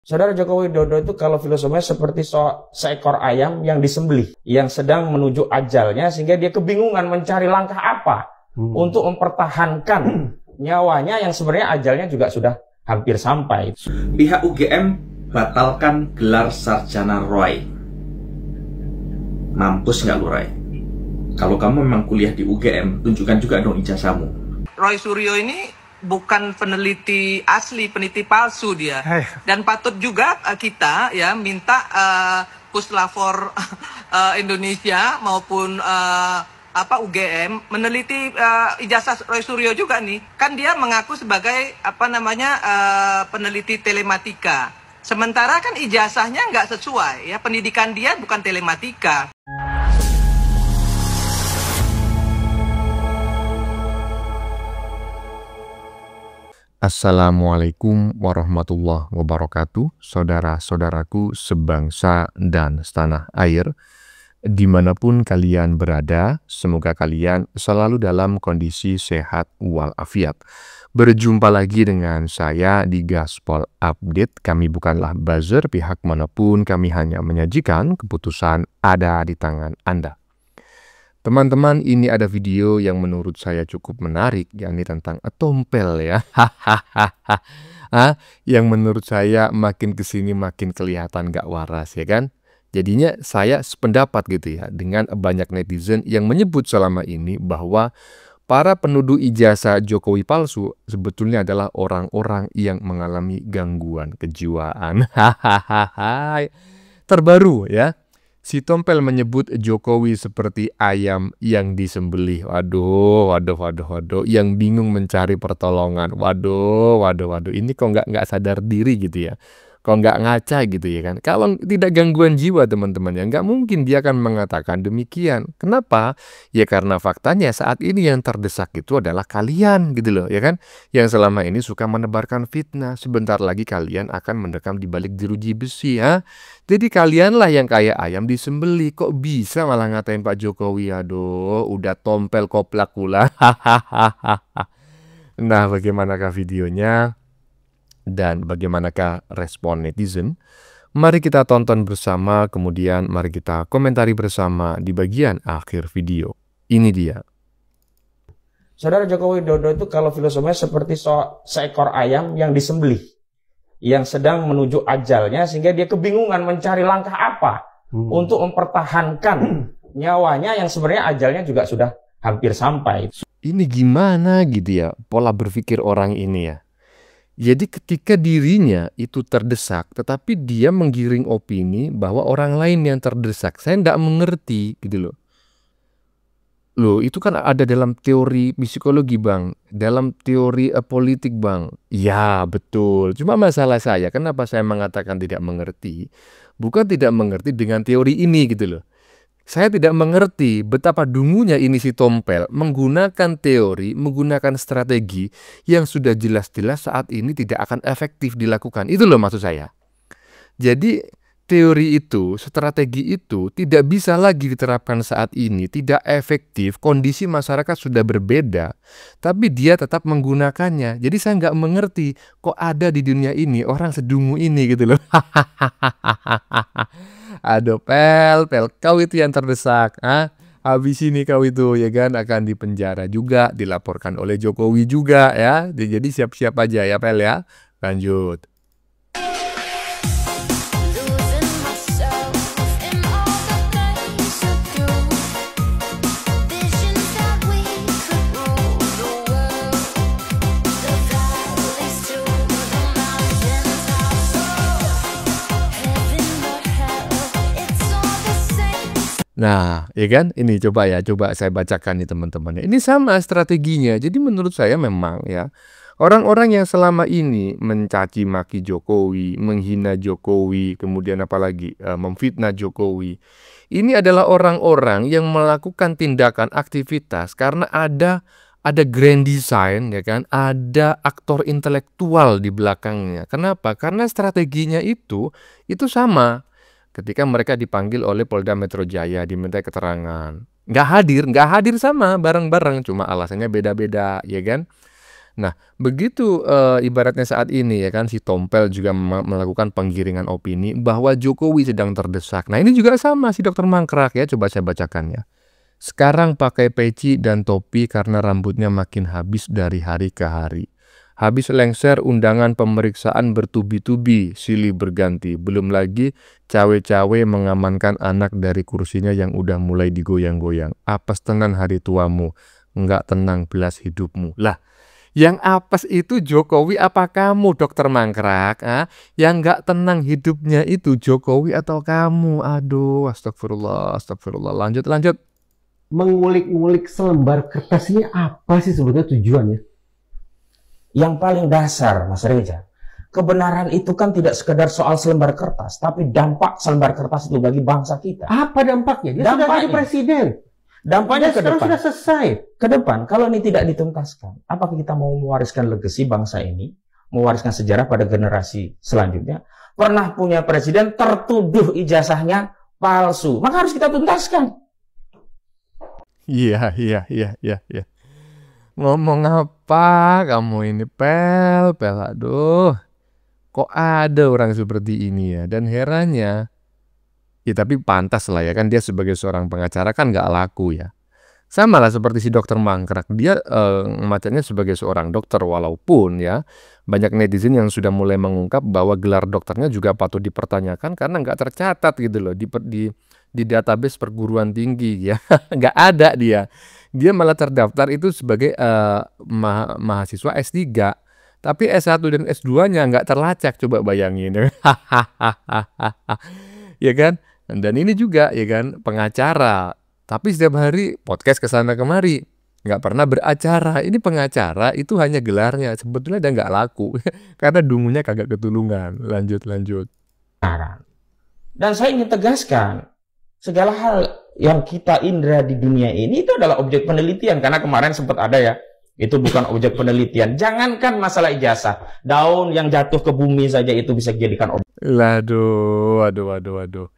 Saudara Joko Widodo itu kalau filosofinya seperti seekor ayam yang disembelih, yang sedang menuju ajalnya sehingga dia kebingungan mencari langkah apa untuk mempertahankan nyawanya yang sebenarnya ajalnya juga sudah hampir sampai. Pihak UGM batalkan gelar sarjana Roy. Mampus nggak lu Roy? Kalau kamu memang kuliah di UGM, tunjukkan juga dong ijazahmu. Roy Suryo ini bukan peneliti asli, peneliti palsu dia. Dan patut juga kita ya minta Puslapor Indonesia maupun UGM meneliti ijazah Roy Suryo juga nih. Kan dia mengaku sebagai peneliti telematika. Sementara kan ijazahnya nggak sesuai ya, pendidikan dia bukan telematika. Assalamualaikum warahmatullahi wabarakatuh, saudara-saudaraku sebangsa dan setanah air, dimanapun kalian berada, semoga kalian selalu dalam kondisi sehat walafiat. Berjumpa lagi dengan saya di Gaspol Update. Kami bukanlah buzzer pihak manapun, kami hanya menyajikan keputusan ada di tangan Anda. Teman-teman, ini ada video yang menurut saya cukup menarik, yakni tentang tompel ya. Yang menurut saya makin kesini makin kelihatan gak waras ya kan. Jadinya saya sependapat gitu ya dengan banyak netizen yang menyebut selama ini bahwa para penuduh ijazah Jokowi palsu sebetulnya adalah orang-orang yang mengalami gangguan kejiwaan. Terbaru ya. Si Tompel menyebut Jokowi seperti ayam yang disembelih. Waduh. Yang bingung mencari pertolongan. Waduh. Ini kok nggak sadar diri gitu ya. Kok nggak ngaca gitu ya kan. Kalau tidak gangguan jiwa teman-teman ya, nggak mungkin dia akan mengatakan demikian. Kenapa? Ya karena faktanya saat ini yang terdesak itu adalah kalian gitu loh ya kan. Yang selama ini suka menebarkan fitnah. Sebentar lagi kalian akan mendekam di balik jeruji besi ya. Jadi kalianlah yang kayak ayam disembelih. Kok bisa malah ngatain Pak Jokowi? Aduh, udah tompel koplak pula. Nah, bagaimanakah videonya? Dan bagaimanakah respon netizen? Mari kita tonton bersama, kemudian mari kita komentari bersama di bagian akhir video. Ini dia. Saudara Joko Widodo itu kalau filosofinya seperti seekor ayam yang disembelih, yang sedang menuju ajalnya sehingga dia kebingungan mencari langkah apa untuk mempertahankan nyawanya yang sebenarnya ajalnya juga sudah hampir sampai. Ini gimana gitu ya pola berpikir orang ini ya. Jadi ketika dirinya itu terdesak, tetapi dia menggiring opini bahwa orang lain yang terdesak. Saya tidak mengerti gitu loh. Loh, itu kan ada dalam teori psikologi bang, dalam teori politik bang. Ya betul, cuma masalah saya, kenapa saya mengatakan tidak mengerti? Bukan tidak mengerti dengan teori ini gitu loh. Saya tidak mengerti betapa dungunya ini si Tompel menggunakan teori, menggunakan strategi yang sudah jelas-jelas saat ini tidak akan efektif dilakukan. Itu loh maksud saya. Jadi teori itu, strategi itu tidak bisa lagi diterapkan saat ini, tidak efektif, kondisi masyarakat sudah berbeda, tapi dia tetap menggunakannya. Jadi saya nggak mengerti kok ada di dunia ini orang sedungu ini gitu loh. Aduh pel, kau itu yang terdesak. Habis ini kau itu ya kan akan dipenjara juga, dilaporkan oleh Jokowi juga ya. Jadi siap-siap aja ya pel ya. Lanjut. Nah, ya kan? Ini coba saya bacakan nih teman-teman. Ini sama strateginya. Jadi menurut saya memang ya, orang-orang yang selama ini mencaci maki Jokowi, menghina Jokowi, kemudian apalagi memfitnah Jokowi. Ini adalah orang-orang yang melakukan tindakan aktivitas karena ada grand design ya kan, ada aktor intelektual di belakangnya. Kenapa? Karena strateginya itu sama. Ketika mereka dipanggil oleh Polda Metro Jaya, diminta keterangan. Nggak hadir sama bareng-bareng, cuma alasannya beda-beda, ya kan? Nah, begitu ibaratnya saat ini ya kan si Tompel juga melakukan penggiringan opini bahwa Jokowi sedang terdesak. Nah, ini juga sama si Dokter Mangkrak ya, coba saya bacakan ya. Sekarang pakai peci dan topi karena rambutnya makin habis dari hari ke hari. Habis lengser undangan pemeriksaan bertubi-tubi, silih berganti. Belum lagi cawe-cawe mengamankan anak dari kursinya yang udah mulai digoyang-goyang. Apes tenan hari tuamu, enggak tenang belas hidupmu. Lah, yang apes itu Jokowi apa kamu, Dokter Mangkrak? Yang enggak tenang hidupnya itu Jokowi atau kamu? Aduh, astagfirullah, astagfirullah. Lanjut. Mengulik-ngulik selembar kertas ini apa sih sebetulnya tujuannya? Yang paling dasar, Mas Reza, kebenaran itu kan tidak sekedar soal selembar kertas, tapi dampak selembar kertas itu bagi bangsa kita. Apa dampaknya? Dia sudah jadi presiden. Dampaknya ke depan. Sudah selesai. Ke depan, kalau ini tidak dituntaskan, apakah kita mau mewariskan legasi bangsa ini, mewariskan sejarah pada generasi selanjutnya? Pernah punya presiden tertuduh ijazahnya palsu, maka harus kita tuntaskan. Iya. Ngomong apa kamu ini, Pel, aduh. Kok ada orang seperti ini ya? Dan herannya, ya tapi pantas lah ya kan dia sebagai seorang pengacara kan nggak laku ya. Sama lah seperti si Dokter Mangkrak, dia macamnya sebagai seorang dokter walaupun ya banyak netizen yang sudah mulai mengungkap bahwa gelar dokternya juga patut dipertanyakan karena nggak tercatat gitu loh di database perguruan tinggi ya. Nggak ada dia malah terdaftar itu sebagai mahasiswa S3 tapi S1 dan S2-nya nggak terlacak, coba bayangin. Ya kan, dan ini juga ya kan pengacara tapi setiap hari podcast kesana kemari, nggak pernah beracara. Ini pengacara itu hanya gelarnya, sebetulnya dia nggak laku karena dungunya kagak ketulungan. Lanjut. Dan saya ingin tegaskan, segala hal yang kita indra di dunia ini itu adalah objek penelitian. Karena kemarin sempat ada ya, itu bukan objek penelitian. Jangankan masalah ijazah, daun yang jatuh ke bumi saja itu bisa dijadikan objek. Waduh.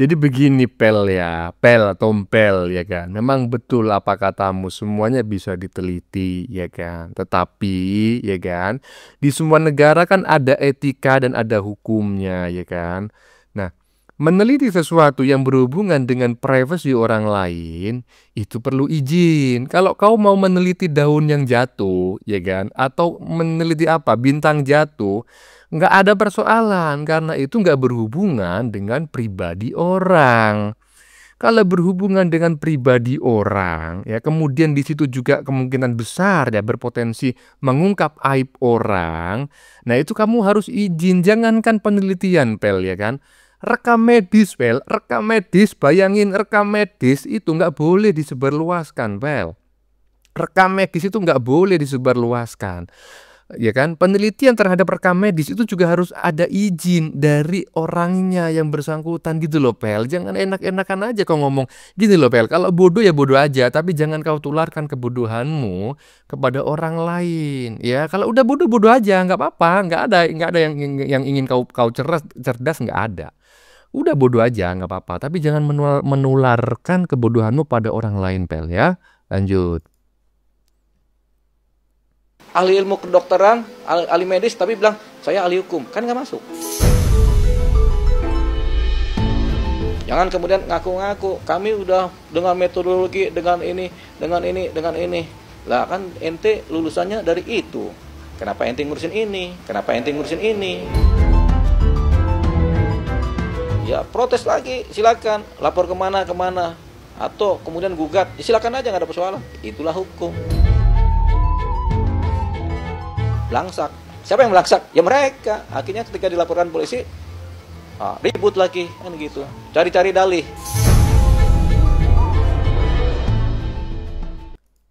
Jadi begini Pel ya, Tompel ya kan. Memang betul apa katamu, semuanya bisa diteliti ya kan. Tetapi ya kan, di semua negara kan ada etika dan ada hukumnya ya kan. Nah, meneliti sesuatu yang berhubungan dengan privasi orang lain itu perlu izin. Kalau kau mau meneliti daun yang jatuh ya kan, atau meneliti bintang jatuh, nggak ada persoalan karena itu nggak berhubungan dengan pribadi orang. Kalau berhubungan dengan pribadi orang, ya kemudian di situ juga kemungkinan besar ya berpotensi mengungkap aib orang. Nah itu kamu harus izin, jangankan penelitian Pel ya kan. Rekam medis Pel, bayangin rekam medis itu nggak boleh disebarluaskan Pel. Rekam medis itu nggak boleh disebarluaskan. Ya kan, penelitian terhadap rekam medis itu juga harus ada izin dari orangnya yang bersangkutan gitu loh Pel. Jangan enak-enakan aja kau ngomong gini loh Pel, kalau bodoh ya bodoh aja, tapi jangan kau tularkan kebodohanmu kepada orang lain. Ya kalau udah bodoh aja, nggak apa-apa, nggak ada yang ingin kau cerdas, nggak ada. Udah bodoh aja nggak apa-apa, tapi jangan menularkan kebodohanmu pada orang lain Pel ya. Lanjut. Ahli ilmu kedokteran, ahli medis, tapi bilang saya ahli hukum, kan nggak masuk. Jangan kemudian ngaku-ngaku kami udah dengan metodologi, dengan ini. Lah kan ente lulusannya dari itu. Kenapa ente ngurusin ini? Ya protes lagi, silakan lapor kemana, atau kemudian gugat, ya, silakan aja, nggak ada persoalan. Itulah hukum. Belangsak. Siapa yang belangsak? Ya mereka. Akhirnya ketika dilaporkan polisi, ribut lagi kan gitu. Cari-cari dalih.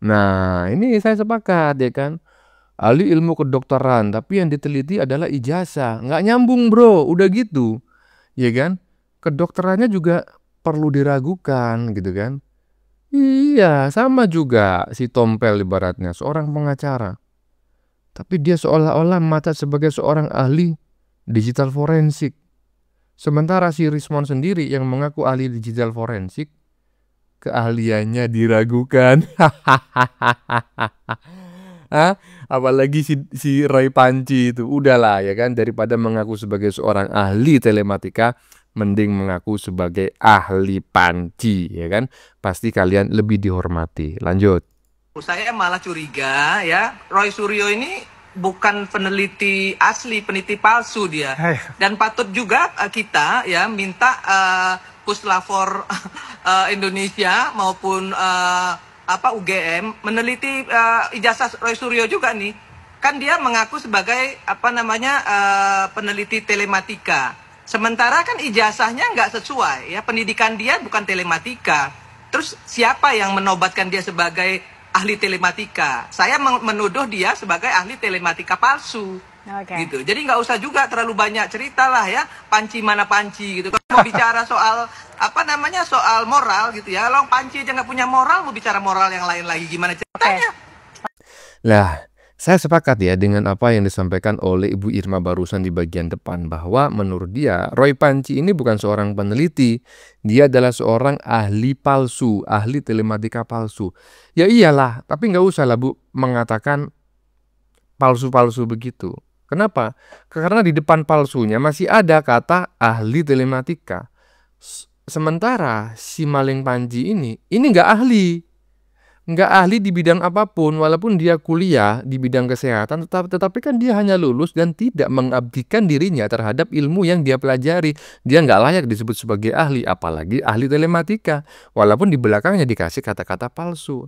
Nah, ini saya sepakat ya kan. Ahli ilmu kedokteran, tapi yang diteliti adalah ijazah. Nggak nyambung bro, udah gitu. Ya kan? Kedokterannya juga perlu diragukan gitu kan. Iya, sama juga si Tompel ibaratnya, seorang pengacara. Tapi dia seolah-olah mata sebagai seorang ahli digital forensik. Sementara si Rismon sendiri yang mengaku ahli digital forensik, keahliannya diragukan. Apalagi si Roy Panci itu, udahlah ya kan, daripada mengaku sebagai seorang ahli telematika, mending mengaku sebagai ahli panci ya kan, pasti kalian lebih dihormati. Lanjut. Saya malah curiga ya, Roy Suryo ini bukan peneliti asli, peneliti palsu dia. Dan patut juga kita ya minta Puslapor Indonesia maupun UGM meneliti ijazah Roy Suryo juga nih. Kan dia mengaku sebagai peneliti telematika. Sementara kan ijazahnya nggak sesuai ya, pendidikan dia bukan telematika. Terus siapa yang menobatkan dia sebagai ahli telematika? Saya menuduh dia sebagai ahli telematika palsu. Gitu. Jadi nggak usah juga terlalu banyak cerita lah ya, panci mana panci gitu. Kalau mau bicara soal soal moral gitu ya, kalau panci aja nggak punya moral, mau bicara moral yang lain lagi gimana ceritanya? Lah, saya sepakat ya dengan apa yang disampaikan oleh Ibu Irma barusan di bagian depan, bahwa menurut dia Roy Panci ini bukan seorang peneliti, dia adalah seorang ahli palsu, ahli telematika palsu. Ya iyalah, tapi nggak usah lah Bu mengatakan palsu-palsu begitu. Kenapa? Karena di depan palsunya masih ada kata ahli telematika. Sementara si Maleng Panji ini nggak ahli. Nggak ahli di bidang apapun, walaupun dia kuliah di bidang kesehatan, tetapi kan dia hanya lulus dan tidak mengabdikan dirinya terhadap ilmu yang dia pelajari. Dia nggak layak disebut sebagai ahli, apalagi ahli telematika, walaupun di belakangnya dikasih kata-kata palsu.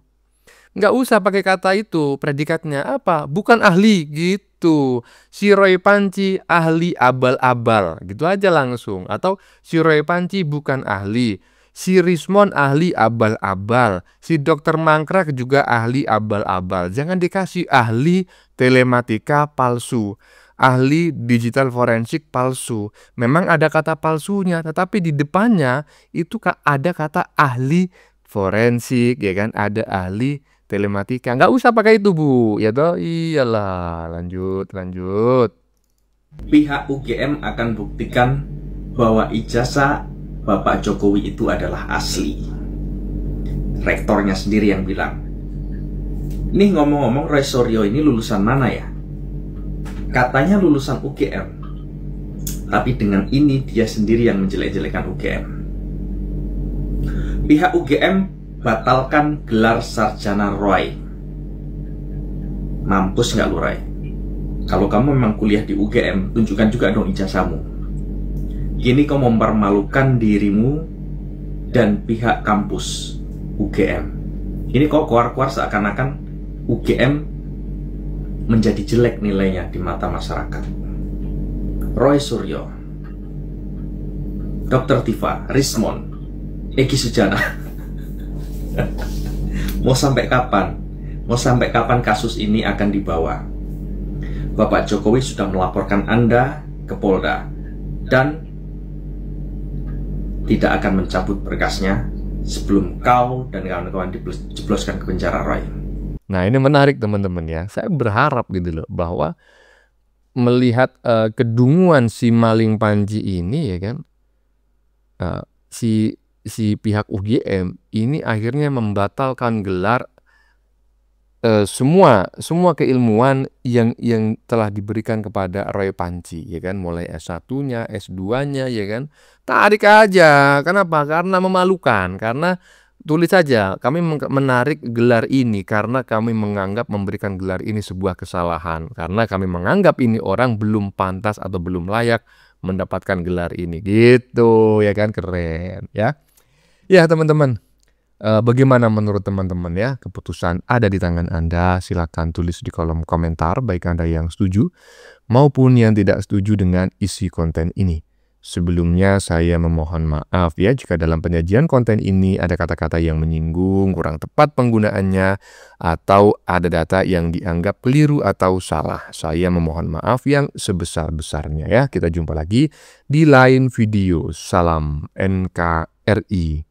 Nggak usah pakai kata itu, predikatnya apa? Bukan ahli gitu. Si Roy Panci ahli abal-abal, gitu aja langsung. Atau si Roy Panci bukan ahli, si Rismon ahli abal-abal, si Dokter Mangkrak juga ahli abal-abal. Jangan dikasih ahli telematika palsu, ahli digital forensik palsu. Memang ada kata palsunya, tetapi di depannya itu ada kata ahli forensik, ya kan? Ada ahli telematika. Nggak usah pakai itu Bu, ya toh? Iyalah, lanjut. Pihak UGM akan buktikan bahwa ijazah Bapak Jokowi itu adalah asli. Rektornya sendiri yang bilang. Ini ngomong-ngomong, Roy Suryo ini lulusan mana ya? Katanya lulusan UGM. Tapi dengan ini dia sendiri yang menjelek-jelekan UGM. Pihak UGM batalkan gelar sarjana Roy. Mampus nggak lu Roy? Kalau kamu memang kuliah di UGM, tunjukkan juga dong ijazahmu. Gini kau mempermalukan dirimu dan pihak kampus UGM. Ini kau keluar-keluar seakan-akan UGM menjadi jelek nilainya di mata masyarakat. Roy Suryo, Dr. Tifa, Rismon, Egy Sujana. Mau sampai kapan? Mau sampai kapan kasus ini akan dibawa? Bapak Jokowi sudah melaporkan Anda ke Polda dan tidak akan mencabut berkasnya sebelum kau dan kawan-kawan dijebloskan ke penjara Roy. Nah, ini menarik teman-teman ya. Saya berharap gitu loh bahwa melihat kedunguan si Maleng Panji ini ya kan, si pihak UGM ini akhirnya membatalkan gelar semua keilmuan yang telah diberikan kepada Roy Panci ya kan, mulai S1-nya, S2-nya ya kan. Tarik aja. Kenapa? Karena memalukan. Karena tulis saja kami menarik gelar ini karena kami menganggap memberikan gelar ini sebuah kesalahan, karena kami menganggap ini orang belum pantas atau belum layak mendapatkan gelar ini. Gitu ya kan, keren ya. Ya teman-teman, bagaimana menurut teman-teman ya? Keputusan ada di tangan Anda. Silakan tulis di kolom komentar, baik Anda yang setuju maupun yang tidak setuju dengan isi konten ini. Sebelumnya saya memohon maaf ya jika dalam penyajian konten ini ada kata-kata yang menyinggung, kurang tepat penggunaannya, atau ada data yang dianggap keliru atau salah. Saya memohon maaf yang sebesar-besarnya ya. Kita jumpa lagi di lain video. Salam NKRI.